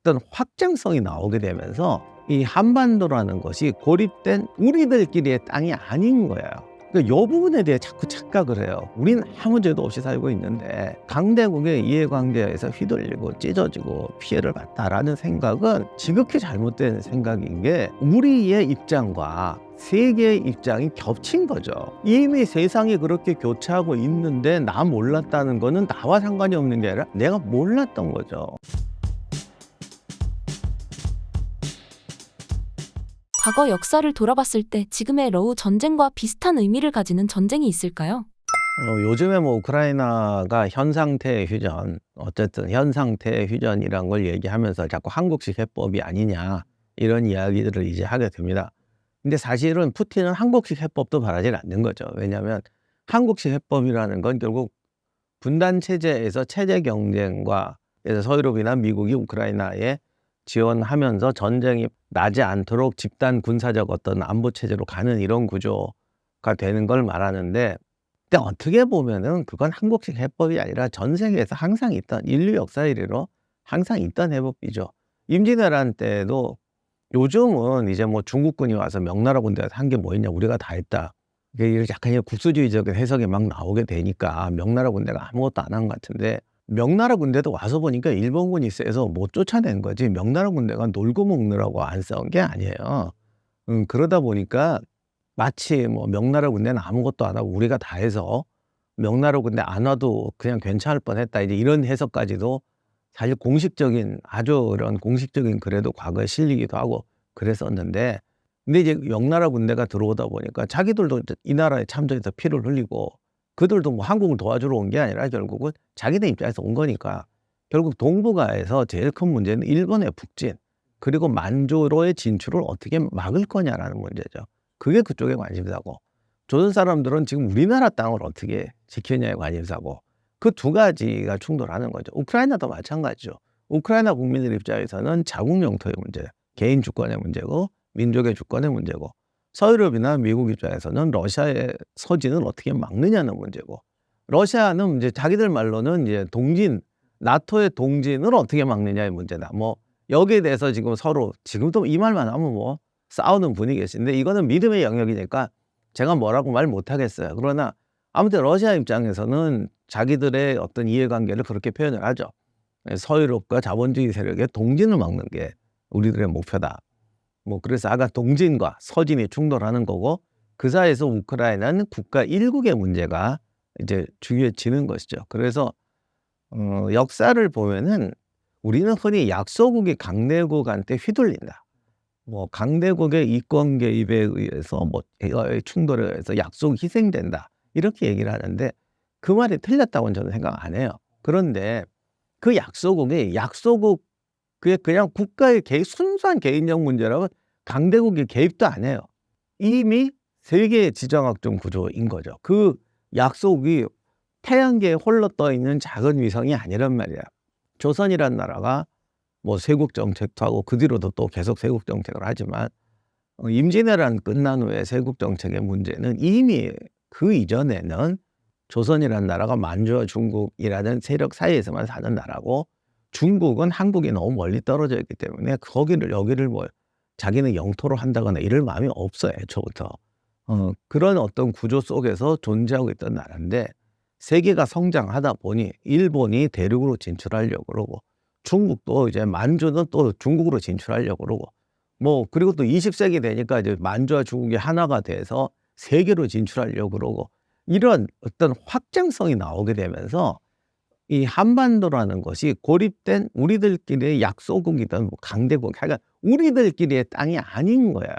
어떤 확장성이 나오게 되면서 이 한반도라는 것이 고립된 우리들끼리의 땅이 아닌 거예요. 그러니까 이 부분에 대해 자꾸 착각을 해요. 우린 아무 죄도 없이 살고 있는데 강대국의 이해관계에서 휘둘리고 찢어지고 피해를 봤다라는 생각은 지극히 잘못된 생각인 게 우리의 입장과 세계의 입장이 겹친 거죠. 이미 세상이 그렇게 교차하고 있는데 나 몰랐다는 거는 나와 상관이 없는 게 아니라 내가 몰랐던 거죠. 과거 역사를 돌아봤을 때 지금의 러우 전쟁과 비슷한 의미를 가지는 전쟁이 있을까요? 요즘에 우크라이나가 현상태 휴전, 어쨌든 현상태 휴전이란 걸 얘기하면서 자꾸 한국식 해법이 아니냐 이런 이야기들을 이제 하게 됩니다. 근데 사실은 푸틴은 한국식 해법도 바라지 않는 거죠. 왜냐하면 한국식 해법이라는 건 결국 분단 체제에서 체제 경쟁과 서유럽이나 미국이 우크라이나에 지원하면서 전쟁이 나지 않도록 집단 군사적 어떤 안보 체제로 가는 이런 구조가 되는 걸 말하는데, 근데 어떻게 보면은 그건 한국식 해법이 아니라 전 세계에서 항상 있던 인류 역사 이래로 항상 있던 해법이죠. 임진왜란 때도 요즘은 이제 중국군이 와서 명나라 군대에서 한 게 뭐 있냐, 우리가 다 했다. 이게 약간 국수주의적인 해석이 막 나오게 되니까 명나라 군대가 아무것도 안 한 것 같은데, 명나라 군대도 와서 보니까 일본군이 세서 못 쫓아낸 거지 명나라 군대가 놀고 먹느라고 안 싸운 게 아니에요. 그러다 보니까 마치 명나라 군대는 아무것도 안 하고 우리가 다 해서 명나라 군대 안 와도 그냥 괜찮을 뻔했다, 이제 이런 해석까지도 사실 공식적인, 아주 이런 공식적인 글에도 과거에 실리기도 하고 그랬었는데, 근데 이제 명나라 군대가 들어오다 보니까 자기들도 이 나라에 참전해서 피를 흘리고, 그들도 한국을 도와주러 온 게 아니라 결국은 자기네 입장에서 온 거니까, 결국 동북아에서 제일 큰 문제는 일본의 북진, 그리고 만주로의 진출을 어떻게 막을 거냐라는 문제죠. 그게 그쪽의 관심사고, 조선 사람들은 지금 우리나라 땅을 어떻게 지키냐의 관심사고, 그 두 가지가 충돌하는 거죠. 우크라이나도 마찬가지죠. 우크라이나 국민들 입장에서는 자국 영토의 문제, 개인 주권의 문제고 민족의 주권의 문제고, 서유럽이나 미국 입장에서는 러시아의 서진을 어떻게 막느냐는 문제고, 러시아는 이제 자기들 말로는 이제 동진, 나토의 동진을 어떻게 막느냐의 문제다. 여기에 대해서 지금 서로 지금도 이 말만 하면 싸우는 분위기인데, 이거는 믿음의 영역이니까 제가 뭐라고 말 못하겠어요. 그러나 아무튼 러시아 입장에서는 자기들의 어떤 이해관계를 그렇게 표현을 하죠. 서유럽과 자본주의 세력의 동진을 막는 게 우리들의 목표다. 그래서 아까 동진과 서진이 충돌하는 거고, 그 사이에서 우크라이나는 국가 일국의 문제가 이제 중요해지는 것이죠. 그래서 역사를 보면은 우리는 흔히 약소국이 강대국한테 휘둘린다. 강대국의 이권 개입에 의해서 대화의 충돌에 의해서 약속이 희생된다, 이렇게 얘기를 하는데 그 말이 틀렸다고는 저는 생각 안 해요. 그런데 그 약소국 그게 그냥 국가의 순수한 개인적 문제라면 강대국이 개입도 안 해요. 이미 세계 지정학적 구조인 거죠. 그 약소국이 태양계에 홀로 떠 있는 작은 위성이 아니란 말이야. 조선이란 나라가 세국 정책도 하고 그 뒤로도 또 계속 세국 정책을 하지만, 임진왜란 끝난 후에 세국 정책의 문제는 이미 그 이전에는 조선이라는 나라가 만주와 중국이라는 세력 사이에서만 사는 나라고, 중국은 한국이 너무 멀리 떨어져 있기 때문에 여기를 자기는 영토로 한다거나 이럴 마음이 없어요, 애초부터. 그런 어떤 구조 속에서 존재하고 있던 나라인데, 세계가 성장하다 보니 일본이 대륙으로 진출하려고 그러고, 중국도 이제 만주는 또 중국으로 진출하려고 그러고, 그리고 또 20세기 되니까 이제 만주와 중국이 하나가 돼서 세계로 진출하려고 그러고, 이런 어떤 확장성이 나오게 되면서 이 한반도라는 것이 고립된 우리들끼리의 약소국이든 강대국, 그러니까 우리들끼리의 땅이 아닌 거예요.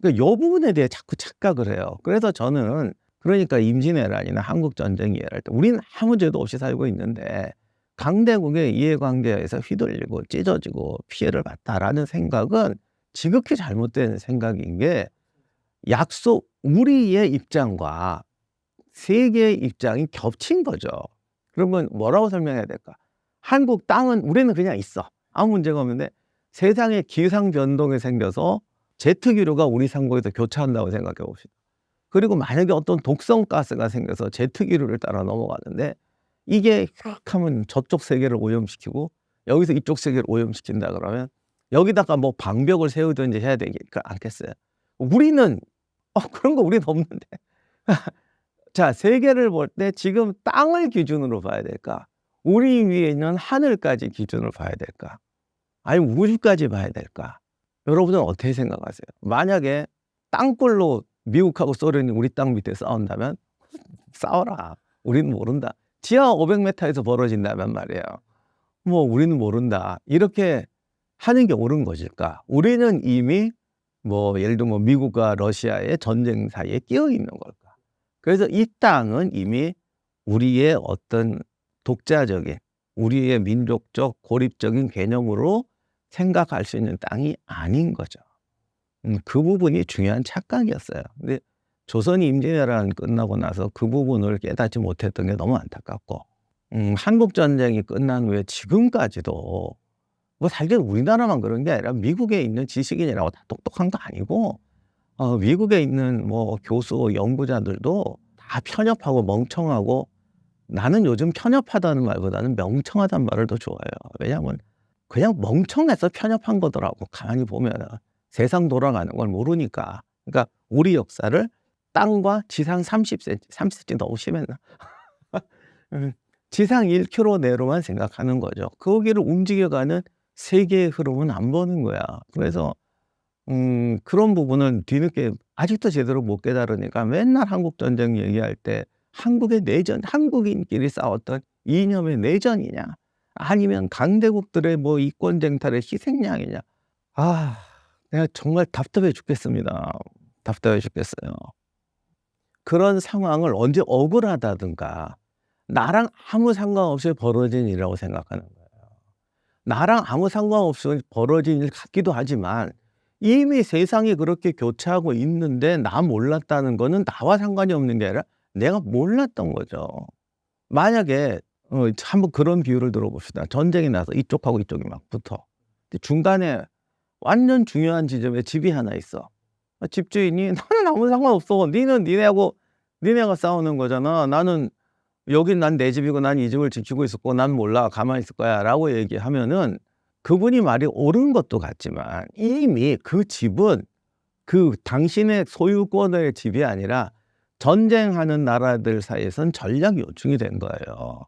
그러니까 이 부분에 대해 자꾸 착각을 해요. 그래서 저는 그러니까 임진왜란이나 한국전쟁 이해할 때 우리는 아무 죄도 없이 살고 있는데 강대국의 이해관계에서 휘둘리고 찢어지고 피해를 봤다라는 생각은 지극히 잘못된 생각인 게, 우리의 입장과 세계의 입장이 겹친 거죠. 그러면 뭐라고 설명해야 될까? 한국 땅은 우리는 그냥 있어. 아무 문제가 없는데 세상에 기상 변동이 생겨서 제트기류가 우리 상공에서 교차한다고 생각해 봅시다. 그리고 만약에 어떤 독성 가스가 생겨서 제트기류를 따라 넘어가는데 이게 휙 하면 저쪽 세계를 오염시키고 여기서 이쪽 세계를 오염시킨다 그러면 여기다가 뭐 방벽을 세우든지 해야 되니까 않겠어요. 우리는 그런 거 우리는 없는데. 자, 세계를 볼 때 지금 땅을 기준으로 봐야 될까? 우리 위에 있는 하늘까지 기준으로 봐야 될까? 아니면 우주까지 봐야 될까? 여러분은 어떻게 생각하세요? 만약에 땅굴로 미국하고 소련이 우리 땅 밑에 싸운다면 싸워라. 우리는 모른다. 지하 500m에서 벌어진다면 말이에요. 뭐 우리는 모른다. 이렇게 하는 게 옳은 것일까? 우리는 이미 뭐 예를 들면 미국과 러시아의 전쟁 사이에 끼어 있는 걸까? 그래서 이 땅은 이미 우리의 어떤 독자적인, 우리의 민족적 고립적인 개념으로 생각할 수 있는 땅이 아닌 거죠. 그 부분이 중요한 착각이었어요. 근데 조선 임진왜란 끝나고 나서 그 부분을 깨닫지 못했던 게 너무 안타깝고, 한국 전쟁이 끝난 후에 지금까지도 뭐 사실 우리나라만 그런 게 아니라 미국에 있는 지식인이라고 다 똑똑한 거 아니고, 미국에 있는 뭐 교수 연구자들도 다 편협하고 멍청하고, 나는 요즘 편협하다는 말보다는 명청하다는 말을 더 좋아해요. 왜냐하면 그냥 멍청해서 편협한 거더라고. 가만히 보면은 세상 돌아가는 걸 모르니까. 그러니까 우리 역사를 땅과 지상 30cm, 30cm 너무 심했나? 지상 1km 내로만 생각하는 거죠. 거기를 움직여가는 세계의 흐름은 안 보는 거야. 그래서 그런 부분은 뒤늦게 아직도 제대로 못 깨달으니까 맨날 한국 전쟁 얘기할 때 한국의 내전, 한국인끼리 싸웠던 이념의 내전이냐, 아니면 강대국들의 뭐 이권 쟁탈의 희생양이냐. 내가 정말 답답해 죽겠습니다. 답답해 죽겠어요. 그런 상황을 언제 억울하다든가 나랑 아무 상관없이 벌어진 일이라고 생각하는 거예요. 나랑 아무 상관없이 벌어진 일 같기도 하지만 이미 세상이 그렇게 교차하고 있는데 나 몰랐다는 거는 나와 상관이 없는 게 아니라 내가 몰랐던 거죠. 만약에 한번 그런 비유를 들어봅시다. 전쟁이 나서 이쪽하고 이쪽이 막 붙어. 근데 중간에 완전 중요한 지점에 집이 하나 있어. 집주인이 나는 아무 상관없어. 니네가 싸우는 거잖아. 나는 여긴 난 내 집이고 난 이 집을 지키고 있었고 난 몰라. 가만히 있을 거야. 라고 얘기하면은 그분이 말이 옳은 것도 같지만 이미 그 집은 그 당신의 소유권의 집이 아니라 전쟁하는 나라들 사이에선 전략 요충이 된 거예요.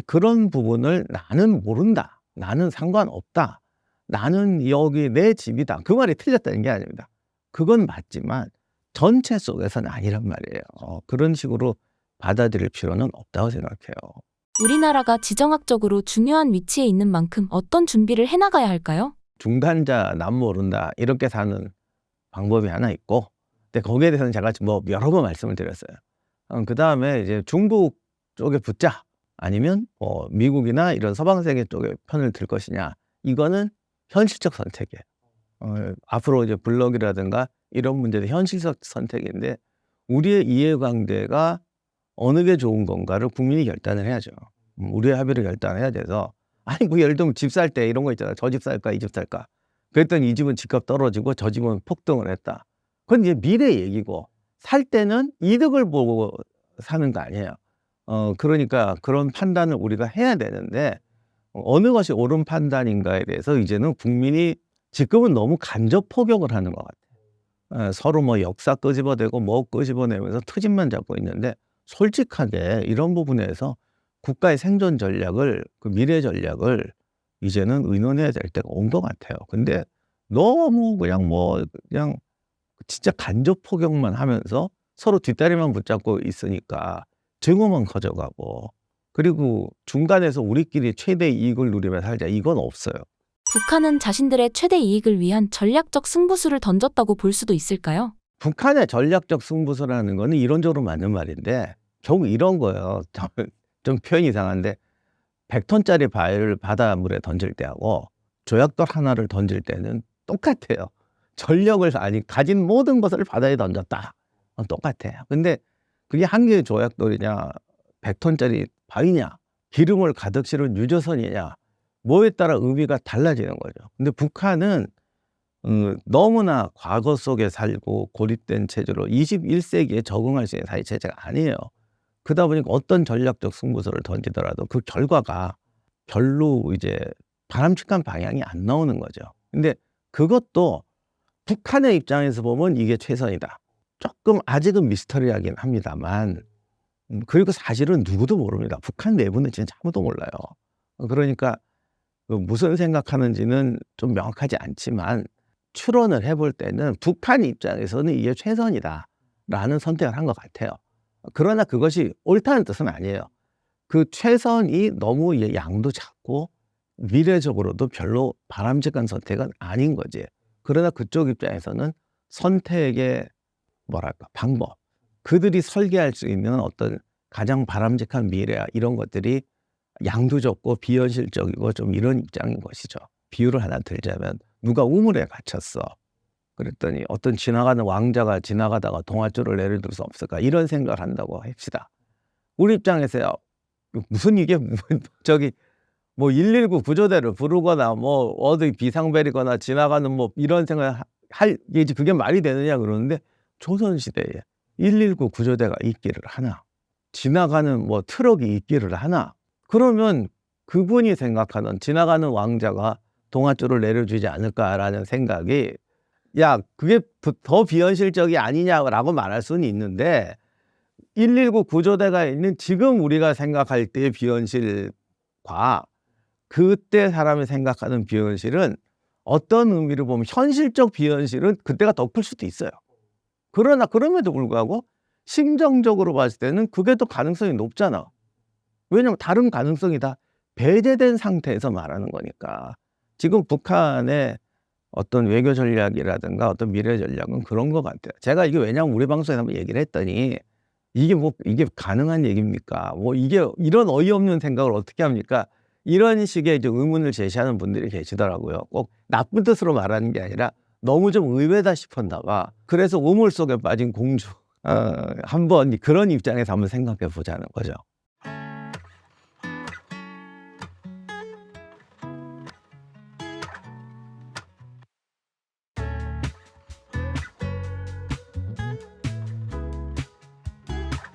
그런 부분을 나는 모른다. 나는 상관없다. 나는 여기 내 집이다. 그 말이 틀렸다는 게 아닙니다. 그건 맞지만 전체 속에서는 아니란 말이에요. 그런 식으로 받아들일 필요는 없다고 생각해요. 우리나라가 지정학적으로 중요한 위치에 있는 만큼 어떤 준비를 해나가야 할까요? 중간자 남 모른다 이렇게 사는 방법이 하나 있고, 근데 거기에 대해서는 제가 뭐 여러 번 말씀을 드렸어요. 그 다음에 이제 중국 쪽에 붙자, 아니면 뭐 미국이나 이런 서방 세계 쪽에 편을 들 것이냐, 이거는 현실적 선택이에요. 앞으로 이제 블록이라든가 이런 문제도 현실적 선택인데 우리의 이해관계가 어느 게 좋은 건가를 국민이 결단을 해야죠. 우리의 합의를 결단해야 돼서, 아니 뭐 예를 들면 집 살 때 이런 거 있잖아요. 저 집 살까 이 집 살까. 그랬더니 이 집은 집값 떨어지고 저 집은 폭등을 했다. 그건 이제 미래 얘기고, 살 때는 이득을 보고 사는 거 아니에요. 그러니까 그런 판단을 우리가 해야 되는데 어느 것이 옳은 판단인가에 대해서 이제는 국민이 지금은 너무 간접 포격을 하는 것 같아요. 서로 뭐 역사 끄집어대고 뭐 끄집어내면서 트집만 잡고 있는데, 솔직하게 이런 부분에서 국가의 생존 전략을, 그 미래 전략을 이제는 의논해야 될 때가 온 것 같아요. 근데 너무 그냥 진짜 간접 포격만 하면서 서로 뒷다리만 붙잡고 있으니까 증오만 커져가고, 그리고 중간에서 우리끼리 최대 이익을 누리며 살자, 이건 없어요. 북한은 자신들의 최대 이익을 위한 전략적 승부수를 던졌다고 볼 수도 있을까요? 북한의 전략적 승부수라는 거는 이론적으로 맞는 말인데 결국 이런 거예요. 좀 표현이 이상한데 100톤짜리 바위를 바닷물에 던질 때하고 조약돌 하나를 던질 때는 똑같아요. 전력을 가진 모든 것을 바다에 던졌다. 똑같아요. 근데 그게 한 개의 조약돌이냐, 100톤짜리 바위냐, 기름을 가득 실은 유조선이냐, 뭐에 따라 의미가 달라지는 거죠. 근데 북한은 너무나 과거 속에 살고 고립된 체제로 21세기에 적응할 수 있는 사회 체제가 아니에요. 그러다 보니까 어떤 전략적 승부수를 던지더라도 그 결과가 별로 이제 바람직한 방향이 안 나오는 거죠. 근데 그것도 북한의 입장에서 보면 이게 최선이다. 조금 아직은 미스터리하긴 합니다만 그리고 사실은 누구도 모릅니다. 북한 내부는 진짜 아무도 몰라요. 그러니까 무슨 생각하는지는 좀 명확하지 않지만 추론을 해볼 때는 북한 입장에서는 이게 최선이다라는 선택을 한 것 같아요. 그러나 그것이 옳다는 뜻은 아니에요. 그 최선이 너무 양도 작고 미래적으로도 별로 바람직한 선택은 아닌 거지. 그러나 그쪽 입장에서는 선택의 뭐랄까 방법, 그들이 설계할 수 있는 어떤 가장 바람직한 미래야 이런 것들이 양도 적고 비현실적이고 좀 이런 입장인 것이죠. 비유를 하나 들자면 누가 우물에 갇혔어. 그랬더니 어떤 지나가는 왕자가 지나가다가 동아줄을 내려둘 수 없을까 이런 생각을 한다고 합시다. 우리 입장에서야 무슨 이게 저기 뭐 119 구조대를 부르거나 뭐 어디 비상벨이거나 지나가는 뭐 이런 생각을 할 이게 그게 말이 되느냐 그러는데 조선시대에 119 구조대가 있기를 하나 지나가는 뭐 트럭이 있기를 하나 그러면 그분이 생각하는 지나가는 왕자가 동아줄을 내려주지 않을까라는 생각이 야 그게 더 비현실적이 아니냐라고 말할 수는 있는데 119 구조대가 있는 지금 우리가 생각할 때의 비현실과 그때 사람이 생각하는 비현실은 어떤 의미로 보면 현실적 비현실은 그때가 더 클 수도 있어요. 그러나 그럼에도 불구하고 심정적으로 봤을 때는 그게 더 가능성이 높잖아. 왜냐하면 다른 가능성이 다 배제된 상태에서 말하는 거니까. 지금 북한의 어떤 외교 전략이라든가 어떤 미래 전략은 그런 것 같아요. 제가 이게 왜냐하면 우리 방송에 한번 얘기를 했더니 이게 가능한 얘기입니까? 뭐 이게 이런 어이없는 생각을 어떻게 합니까? 이런 식의 이제 의문을 제시하는 분들이 계시더라고요. 꼭 나쁜 뜻으로 말하는 게 아니라 너무 좀 의외다 싶었나 봐. 그래서 우물 속에 빠진 공주. 한번 그런 입장에서 한번 생각해 보자는 거죠.